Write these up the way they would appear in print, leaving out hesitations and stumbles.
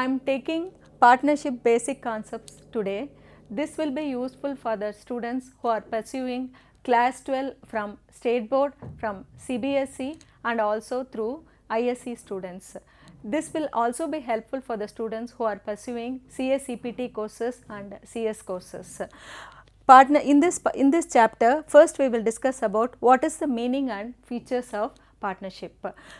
I am taking partnership basic concepts today. This will be useful for the students who are pursuing class 12 from state board, from CBSE and also through ISC students. This will also be helpful for the students who are pursuing CA-CPT courses and CS courses. In this chapter, first we will discuss about what is the meaning and features of partnership.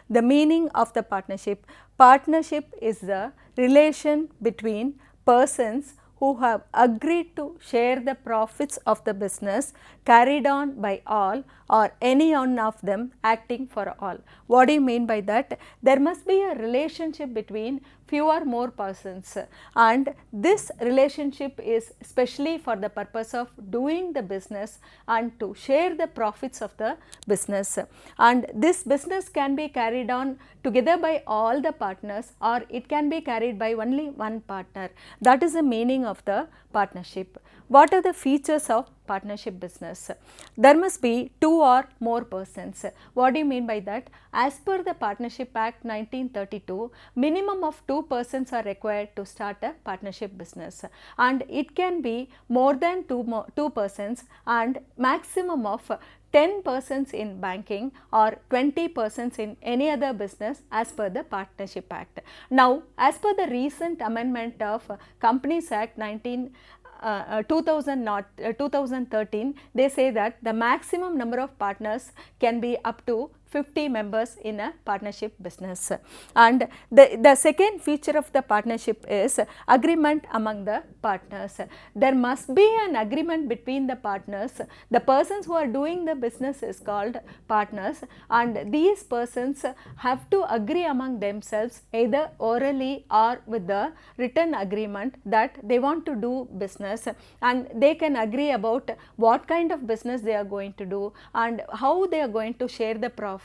The meaning of the partnership. Partnership is the relation between persons who have agreed to share the profits of the business carried on by all or any one of them acting for all. What do you mean by that? There must be a relationship between few or more persons, and this relationship is specially for the purpose of doing the business and to share the profits of the business, and this business can be carried on together by all the partners or it can be carried by only one partner. That is the meaning of the partnership. What are the features of partnership business? There must be two or more persons. What do you mean by that? As per the Partnership Act 1932, minimum of 2 persons are required to start a partnership business, and it can be more than two persons and maximum of 10 persons in banking or 20 persons in any other business as per the Partnership Act. Now, as per the recent amendment of Companies Act 2013, they say that the maximum number of partners can be up to 50 members in a partnership business. And the second feature of the partnership is agreement among the partners. There must be an agreement between the partners. The persons who are doing the business is called partners, and these persons have to agree among themselves either orally or with the written agreement that they want to do business, and they can agree about what kind of business they are going to do and how they are going to share the profits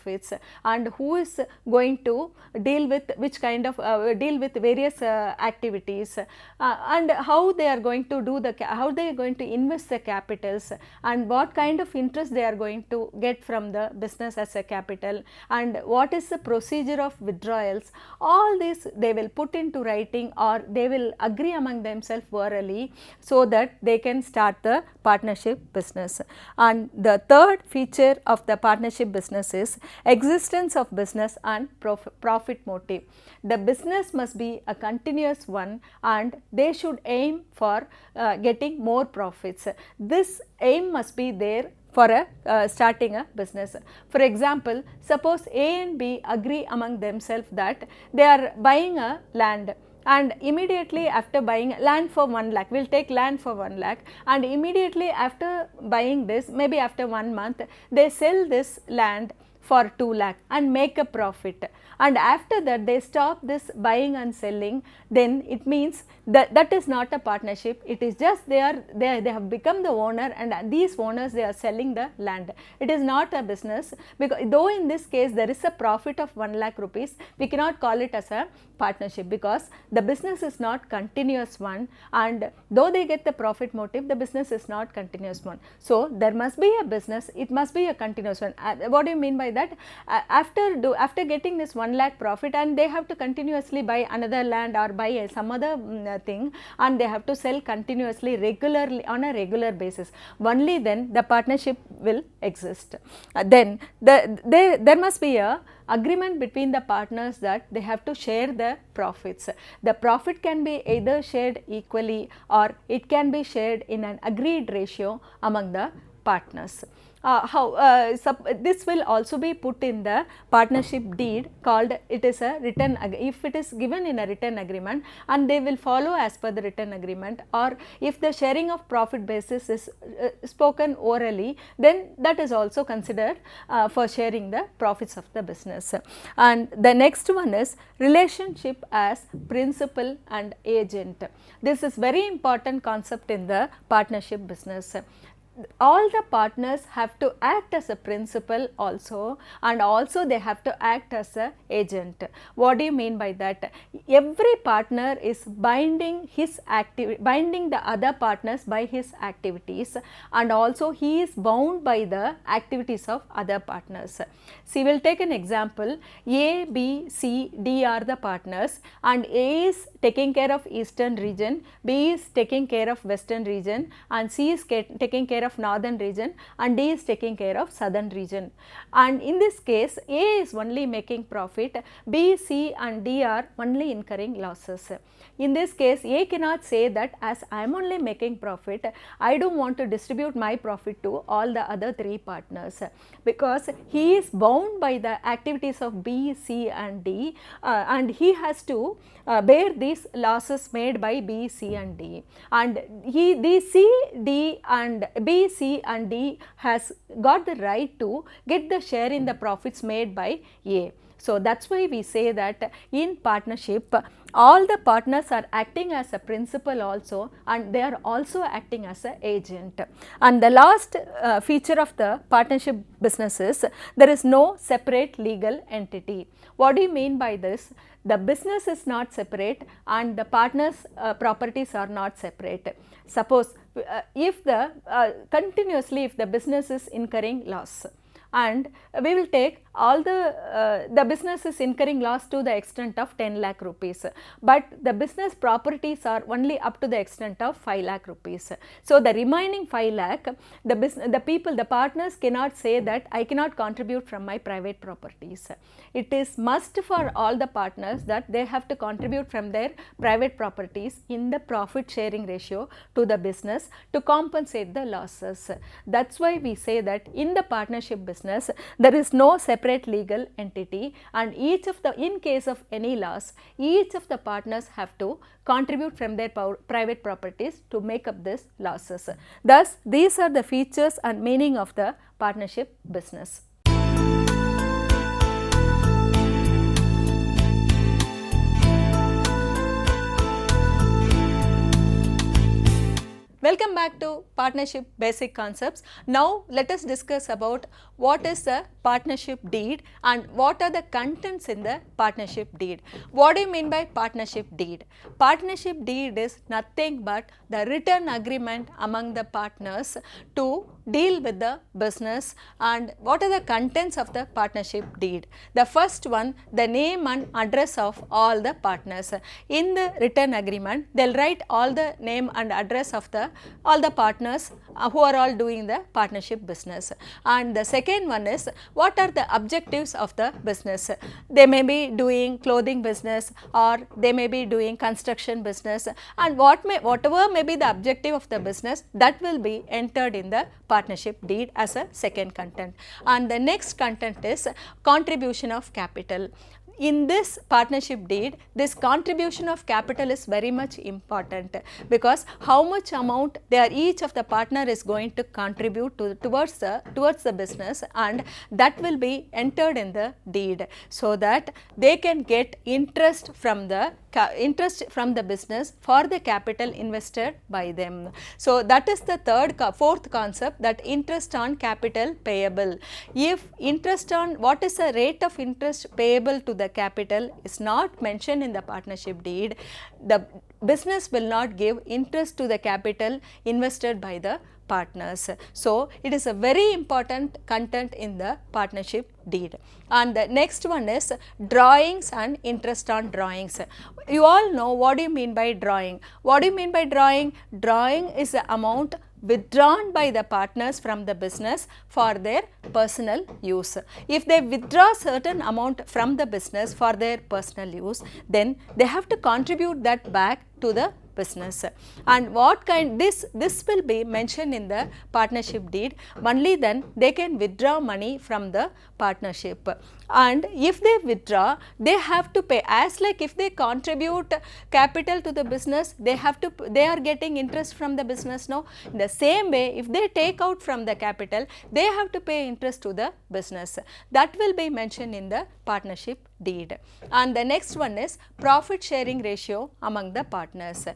and who is going to deal with which kind of deal with various activities, and how they are going to do how they are going to invest the capitals and what kind of interest they are going to get from the business as a capital, and what is the procedure of withdrawals. All this they will put into writing or they will agree among themselves orally so that they can start the partnership business. And the third feature of the partnership business is existence of business and profit motive. The business must be a continuous one and they should aim for getting more profits. This aim must be there for starting a business. For example, suppose A and B agree among themselves that they are buying a land, and immediately after buying land for 1 lakh, we will take land for 1 lakh, and immediately after buying this, maybe after 1 month, they sell this land for 2 lakh and make a profit, and after that they stop this buying and selling, then it means that is not a partnership. It is just they have become the owner, and these owners they are selling the land. It is not a business, because though in this case there is a profit of 1 lakh rupees, we cannot call it as a partnership because the business is not continuous one, and though they get the profit motive, the business is not continuous one. So there must be a business, it must be a continuous one. What do you mean by that? After getting this 1 lakh profit, and they have to continuously buy another land or buy some other thing, and they have to sell continuously regularly on a regular basis, only then the partnership will exist. Then there must be a agreement between the partners that they have to share the profits. The profit can be either shared equally or it can be shared in an agreed ratio among the partners. This will also be put in the partnership deed, called it is a written, if it is given in a written agreement, and they will follow as per the written agreement, or if the sharing of profit basis is spoken orally, then that is also considered for sharing the profits of the business. And the next one is relationship as principal and agent. This is very important concept in the partnership business. All the partners have have to act as a principal also, and also they have to act as a agent. What do you mean by that? Every partner is binding the other partners by his activities, and also he is bound by the activities of other partners. See, we will take an example. A, B, C, D are the partners, and A is taking care of eastern region, B is taking care of western region, and C is taking care of northern region, and D is taking care of southern region. And in this case, A is only making profit, B, C and D are only incurring losses. In this case, A cannot say that as I am only making profit, I don't want to distribute my profit to all the other three partners, because he is bound by the activities of B, C and D, and he has to bear these losses made by B, C and D, and the C, D and B, C and D has got the right to get the share in the profits made by A. So, that is why we say that in partnership, all the partners are acting as a principal also, and they are also acting as an agent. And the last feature of the partnership business is there is no separate legal entity. What do you mean by this? The business is not separate and the partners' properties are not separate. Suppose if the continuously if the business is incurring loss, and we will take all the business is incurring loss to the extent of 10 lakh rupees, but the business properties are only up to the extent of 5 lakh rupees. So, the remaining 5 lakh, the partners cannot say that I cannot contribute from my private properties. It is must for all the partners that they have to contribute from their private properties in the profit sharing ratio to the business to compensate the losses. That is why we say that in the partnership business, there is no separate legal entity, and in case of any loss, each of the partners have to contribute from their private properties to make up these losses. Thus, these are the features and meaning of the partnership business. Welcome back to Partnership Basic Concepts. Now, let us discuss about what is the partnership deed and what are the contents in the partnership deed. What do you mean by partnership deed? Partnership deed is nothing but the written agreement among the partners to deal with the business. And what are the contents of the partnership deed? The first one, the name and address of all the partners. In the written agreement, they will write all the name and address of all the partners who are all doing the partnership business. And the second one is what are the objectives of the business. They may be doing clothing business or they may be doing construction business, and whatever may be the objective of the business, that will be entered in the partnership deed as a second content. And the next content is contribution of capital. In this partnership deed, this contribution of capital is very much important, because how much amount each of the partner is going to contribute towards the business, and that will be entered in the deed, so that they can get interest from the business for the capital invested by them. So, that is the fourth concept, that interest on capital payable. If interest on what is the rate of interest payable to the capital is not mentioned in the partnership deed, the business will not give interest to the capital invested by the partners. So, it is a very important content in the partnership deed. And the next one is drawings and interest on drawings. You all know what do you mean by drawing. What do you mean by drawing? Drawing is the amount withdrawn by the partners from the business for their personal use. If they withdraw certain amount from the business for their personal use, then they have to contribute that back to the business. And what kind this will be mentioned in the partnership deed. Only then they can withdraw money from the partnership. And if they withdraw, they have to pay, as like if they contribute capital to the business, they are getting interest from the business. No, in the same way, if they take out from the capital, they have to pay interest to the business. That will be mentioned in the partnership deed. And the next one is profit sharing ratio among the partners.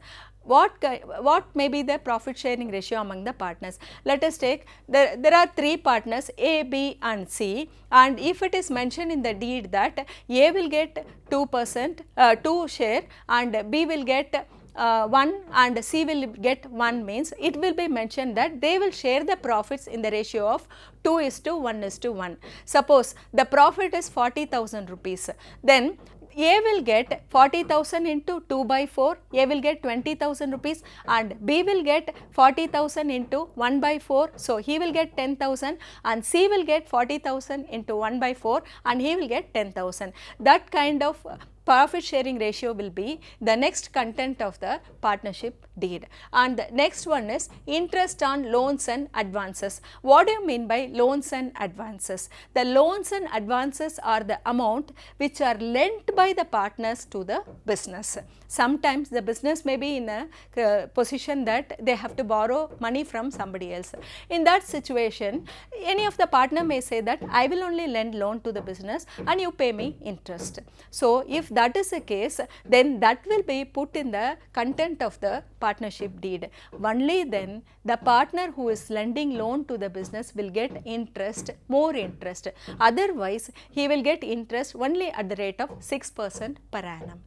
what may be the profit sharing ratio among the partners? Let us take there are three partners A, B and C, and if it is mentioned in the deed that A will get 2%, 2 share and B will get 1 and C will get 1, means it will be mentioned that they will share the profits in the ratio of 2:1:1. Suppose the profit is 40,000 rupees, then A will get 40,000 into 2 by 4, A will get 20,000 rupees and B will get 40,000 into 1 by 4, so he will get 10,000, and C will get 40,000 into 1 by 4 and he will get 10,000. That kind of profit sharing ratio will be the next content of the partnership deed. And the next one is interest on loans and advances. What do you mean by loans and advances? The loans and advances are the amount which are lent by the partners to the business. Sometimes the business may be in a position that they have to borrow money from somebody else. In that situation, any of the partner may say that I will only lend loan to the business and you pay me interest. So if that is the case, then that will be put in the content of the partnership deed. Only then the partner who is lending loan to the business will get interest, more interest. Otherwise, he will get interest only at the rate of 6% per annum.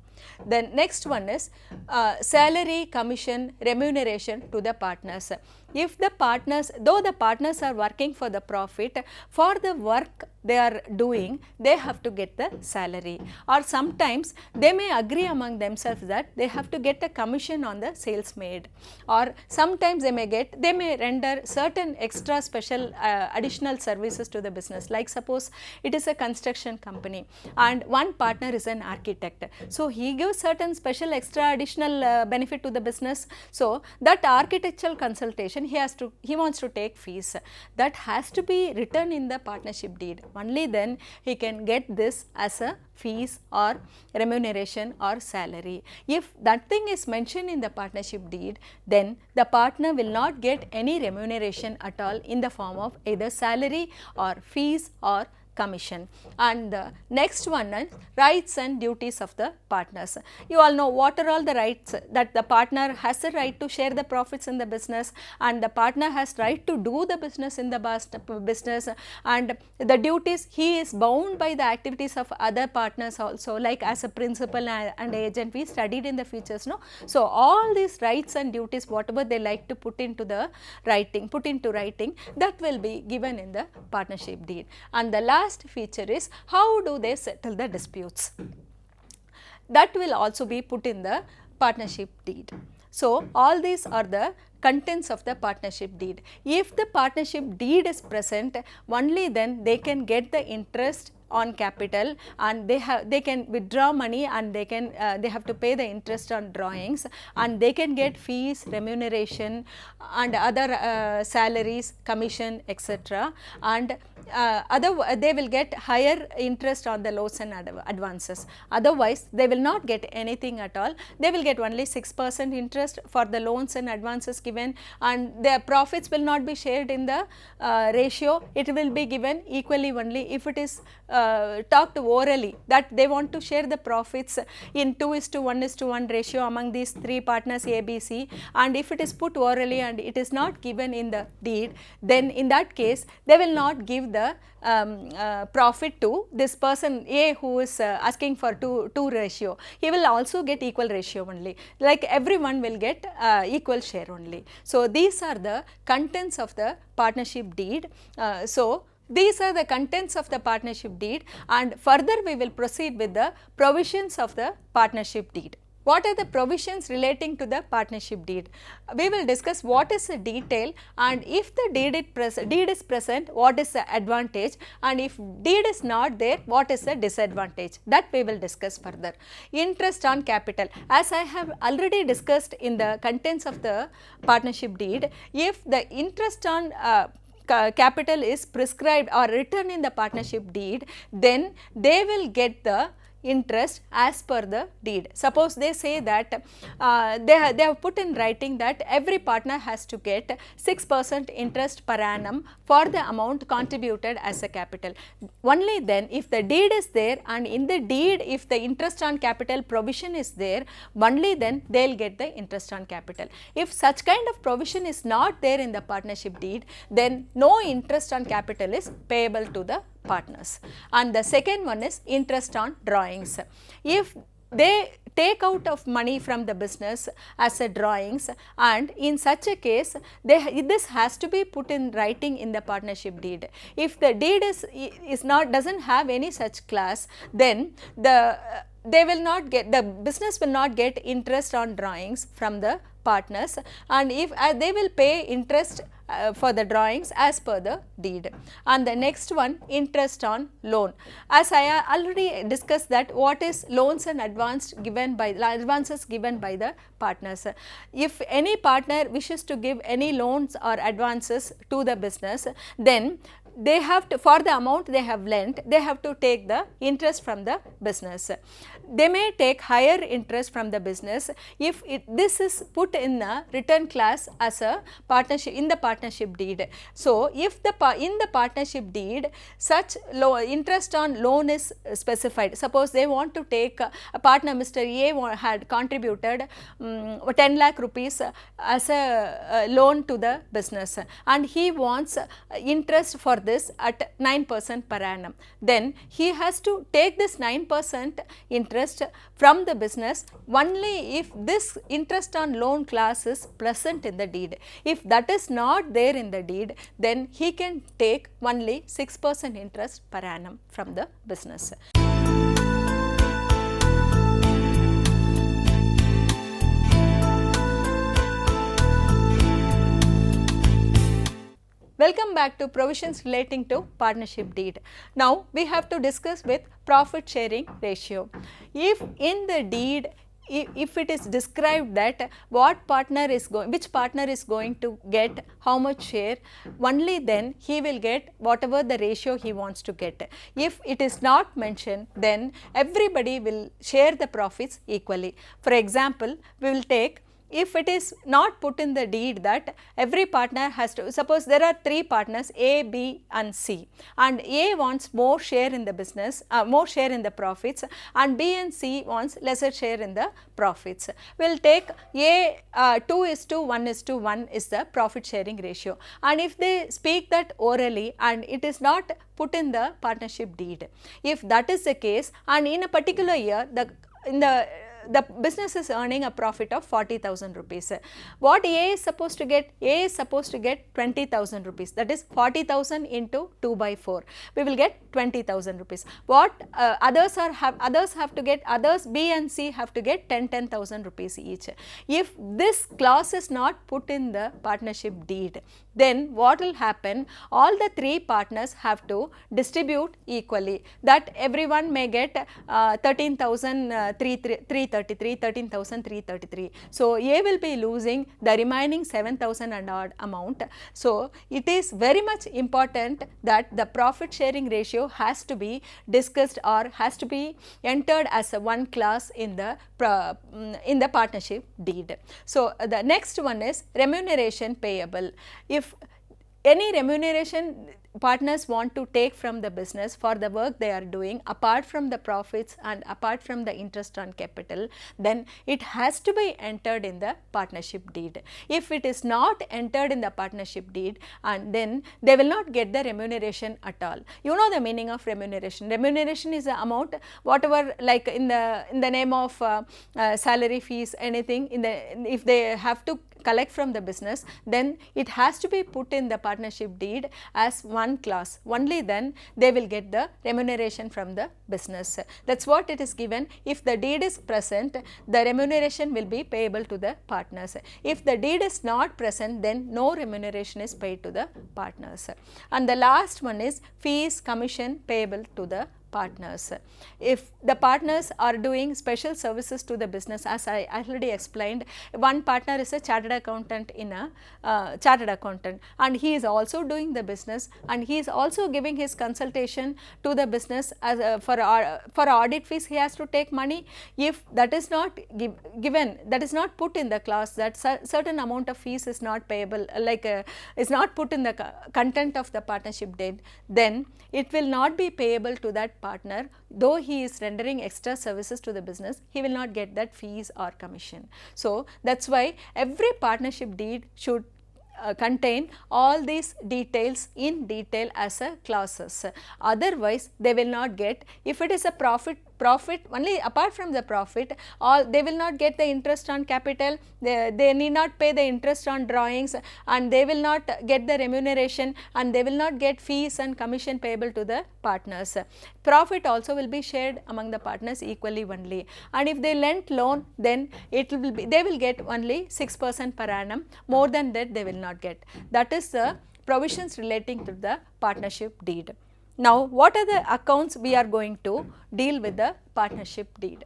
Then next one is salary, commission, remuneration to the partners. If the partners, though the partners are working for the profit, for the work they are doing, they have to get the salary, or sometimes they may agree among themselves that they have to get a commission on the sales made, or sometimes they may render certain extra special additional services to the business, like suppose it is a construction company and one partner is an architect, so he gives certain special extra additional benefit to the business. So that architectural consultation he wants to take fees, that has to be written in the partnership deed. Only then he can get this as a fees or remuneration or salary. If that thing is mentioned in the partnership deed, then the partner will not get any remuneration at all in the form of either salary or fees or commission. And the next one is rights and duties of the partners. You all know what are all the rights, that the partner has the right to share the profits in the business, and the partner has right to do the business in the business, and the duties, he is bound by the activities of other partners also, like as a principal and agent we studied in the features, no. So all these rights and duties, whatever they like to put into writing, that will be given in the partnership deed. And the last feature is how do they settle the disputes. That will also be put in the partnership deed. So all these are the contents of the partnership deed. If the partnership deed is present, only then they can get the interest on capital, and they can withdraw money, and they have to pay the interest on drawings, and they can get fees, remuneration and other salaries, commission, etc. and they will get higher interest on the loans and advances. Otherwise, they will not get anything at all. They will get only 6% interest for the loans and advances given, and their profits will not be shared in the ratio. It will be given equally only if it is talked orally that they want to share the profits in 2:1:1 ratio among these three partners A, B, C, and if it is put orally and it is not given in the deed, then in that case they will not give the profit to this person A who is asking for 2 ratio. He will also get equal ratio only, like everyone will get equal share only. So these are the contents of the partnership deed. These are the contents of the partnership deed, and further we will proceed with the provisions of the partnership deed. What are the provisions relating to the partnership deed? We will discuss what is the detail, and if the deed is present, what is the advantage, and if deed is not there, what is the disadvantage, that we will discuss further. Interest on capital, as I have already discussed in the contents of the partnership deed, if the interest on capital is prescribed or written in the partnership deed, then they will get the interest as per the deed. Suppose they say that they have put in writing that every partner has to get 6% interest per annum for the amount contributed as a capital. Only then, if the deed is there and in the deed if the interest on capital provision is there, only then they will get the interest on capital. If such kind of provision is not there in the partnership deed, then no interest on capital is payable to the partners. And the second one is interest on drawings. If they take out of money from the business as a drawings, and in such a case this has to be put in writing in the partnership deed. If the deed is not doesn't have any such clause, then they will not get, the business will not get interest on drawings from the partners, and if they will pay interest for the drawings as per the deed. And the next one, interest on loan. As I already discussed that what is loans and advances given by the partners. If any partner wishes to give any loans or advances to the business, then they have to, for the amount they have lent, they have to take the interest from the business. They may take higher interest from the business if this is put in a written clause as a partnership in the partnership deed. So, if in the partnership deed such interest on loan is specified, suppose they want to take a partner Mr. A had contributed 10 lakh rupees as a loan to the business, and he wants interest for this at 9% per annum, then he has to take this 9% interest from the business only if this interest on loan clause is present in the deed. If that is not there in the deed, then he can take only 6% interest per annum from the business. Welcome back to provisions relating to partnership deed. Now, we have to discuss with profit sharing ratio. If in the deed, if it is described that which partner is going to get how much share, only then he will get whatever the ratio he wants to get. If it is not mentioned, then everybody will share the profits equally. For example, we will take, if it is not put in the deed that every partner has to, suppose there are 3 partners A, B and C, and A wants more share in the business, more share in the profits, and B and C wants lesser share in the profits. We will take A 2:1:1 is the profit sharing ratio, and if they speak that orally and it is not put in the partnership deed, if that is the case and in a particular year the business is earning a profit of 40,000 rupees. What A is supposed to get? A is supposed to get 20,000 rupees, that is 40,000 into 2/4. We will get 20,000 rupees. What others have to get, others B and C have to get 10,000 rupees each. If this clause is not put in the partnership deed, then what will happen? All the 3 partners have to distribute equally, that everyone may get 13,333. So, A will be losing the remaining 7,000 and odd amount. So, it is very much important that the profit sharing ratio has to be discussed or has to be entered as a one clause in the partnership deed. So, the next one is remuneration payable. If any remuneration partners want to take from the business for the work they are doing apart from the profits and apart from the interest on capital, then it has to be entered in the partnership deed. If it is not entered in the partnership deed, and then they will not get the remuneration at all. You know the meaning of remuneration. Remuneration is the amount, whatever, like in the name of salary, fees, anything, if they have to collect from the business, then it has to be put in the partnership deed as one clause. Only then they will get the remuneration from the business. That is what it is given. If the deed is present, the remuneration will be payable to the partners. If the deed is not present, then no remuneration is paid to the partners. And the last one is fees, commission payable to the partners. If the partners are doing special services to the business, as I already explained, one partner is a chartered accountant in a chartered accountant, and he is also doing the business, and he is also giving his consultation to the business as for audit fees. He has to take money. If that is not given, that is not put in the clause, that certain amount of fees is not payable, is not put in the content of the partnership deed, then it will not be payable to that partner. Though he is rendering extra services to the business, he will not get that fees or commission. So that is why every partnership deed should contain all these details in detail as a clauses. Otherwise they will not get, if it is a profit only, apart from the profit, all they will not get the interest on capital, they need not pay the interest on drawings, and they will not get the remuneration, and they will not get fees and commission payable to the partners. Profit also will be shared among the partners equally only, and if they lent loan, then it will be, they will get only 6% per annum, more than that they will not get. That is the provisions relating to the partnership deed. Now, what are the accounts we are going to deal with the partnership deed?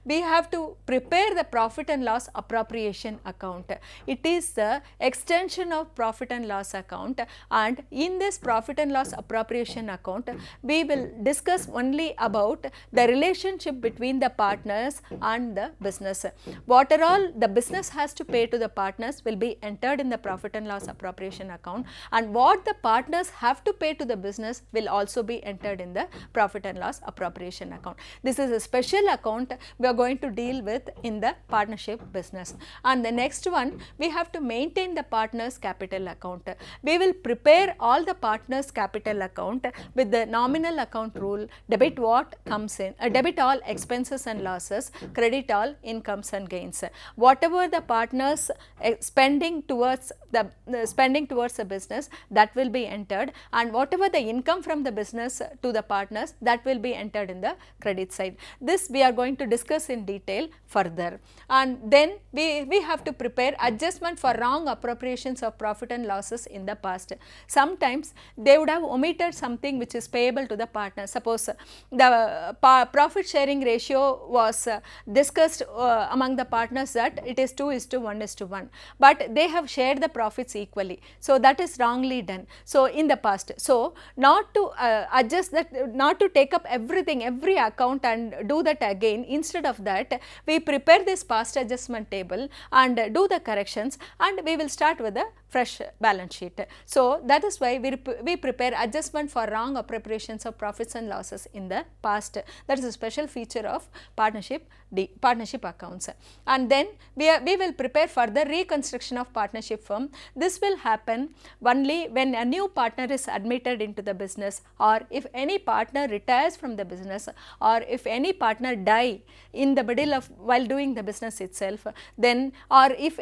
We have to prepare the profit and loss appropriation account. It is the extension of profit and loss account, and in this profit and loss appropriation account, we will discuss only about the relationship between the partners and the business. What are all the business has to pay to the partners will be entered in the profit and loss appropriation account, and what the partners have to pay to the business will also be entered in the profit and loss appropriation account. This is a special account we are going to deal with in the partnership business. And the next one, we have to maintain the partners capital account. We will prepare all the partners capital account with the nominal account rule: debit what comes in, debit all expenses and losses, credit all incomes and gains. Whatever the partners spending towards the business, that will be entered, and whatever the income from the business to the partners, that will be entered in the credit side. This we are going to discuss in detail further. And then we have to prepare adjustment for wrong appropriations of profit and losses in the past. Sometimes they would have omitted something which is payable to the partner. Suppose the profit sharing ratio was discussed among the partners that it is 2:1:1, but they have shared the profits equally. So that is wrongly done. So in the past, so not to adjust that, not to take up everything, every account and do that again. Instead of that, we prepare this past adjustment table and do the corrections, and we will start with a fresh balance sheet. So that is why we prepare adjustment for wrong appropriations of profits and losses in the past. That is a special feature of partnership accounts. And then we will prepare further reconstruction of partnership firm. This will happen only when a new partner is admitted into the business, or if any partner retires from the business, or if any partner die in the middle of while doing the business itself, then, or if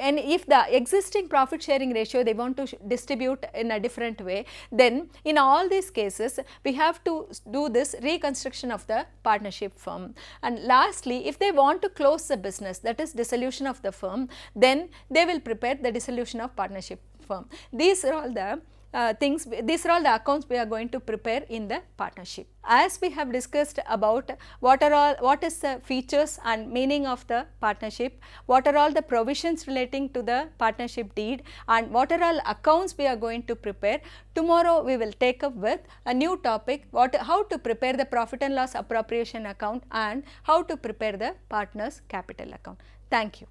the existing profit sharing ratio they want to distribute in a different way, then in all these cases we have to do this reconstruction of the partnership firm. And lastly, if they want to close the business, that is dissolution of the firm, then they will prepare the dissolution of partnership firm. These are all the these are all the accounts we are going to prepare in the partnership. As we have discussed about what is the features and meaning of the partnership, what are all the provisions relating to the partnership deed, and what are all accounts we are going to prepare, tomorrow we will take up with a new topic, how to prepare the profit and loss appropriation account and how to prepare the partners capital account. Thank you.